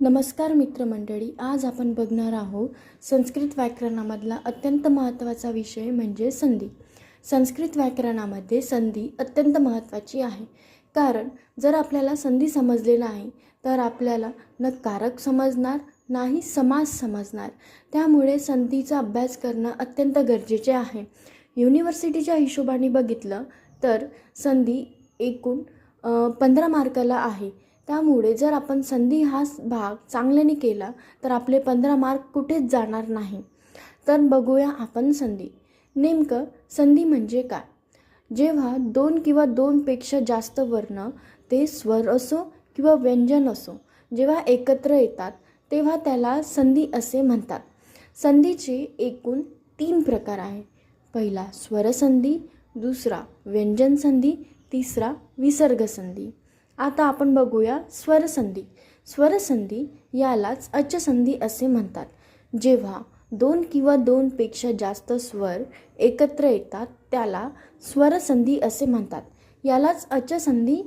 नमस्कार मित्रमंडळी, आज आपण बघणार आहोत संस्कृत व्याकरणामधला अत्यंत महत्त्वाचा विषय म्हणजे संधी. संस्कृत व्याकरणामध्ये संधी अत्यंत महत्त्वाची आहे. कारण जर आपल्याला संधी समजले नाही तर आपल्याला न कारक समजणार नाही समास समजणार. त्यामुळे संधीचा अभ्यास करणं अत्यंत गरजेचे आहे. युनिव्हर्सिटीच्या हिशोबाने बघितलं तर संधी एकूण 15 मार्काला आहे. त्यामुळे जर आपण संधी हा भाग चांगल्याने केला तर आपले 15 मार्क कुठेच जाणार नाही. तर बघूया आपण संधी. नेमकं संधी म्हणजे काय? जेव्हा 2 किंवा 2पेक्षा जास्त वर्ण, ते स्वर असो किंवा व्यंजन असो, जेव्हा एकत्र येतात तेव्हा त्याला संधी असे म्हणतात. संधीचे एकूण 3 प्रकार आहेत. पहिला स्वरसंधी, दुसरा व्यंजन संधी, तिसरा विसर्ग संधी. आता आपण बघूया स्वरसंधी. स्वरसंधी यालाच अचसंधी असे म्हणतात. जेव्हा 2 किंवा 2पेक्षा जास्त स्वर एकत्र येतात त्याला स्वरसंधी असे म्हणतात. यालाच अचसंधी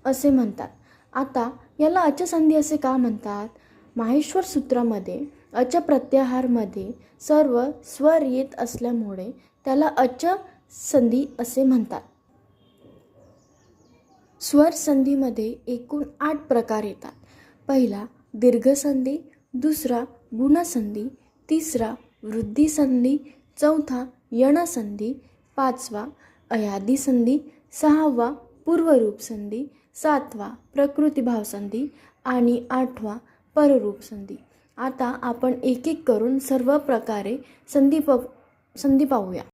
असे म्हणतात. आता याला अचसंधी असे का म्हणतात? माहेश्वर सूत्रामध्ये अच प्रत्याहारमध्ये सर्व स्वर येत असल्यामुळे त्याला अचसंधी असे म्हणतात. स्वर संधीमध्ये एकूण 8 प्रकार येतात. पहिला दीर्घसंधी, दुसरा गुणसंधी, तिसरा वृद्धिसंधी, चौथा यणसंधी, पाचवा अयादी संधी, सहावा पूर्वरूप संधी, सातवा प्रकृतिभाव संधी आणि आठवा पररूप संधी. आता आपण एक एक करून सर्व प्रकारे संधी पाहूया.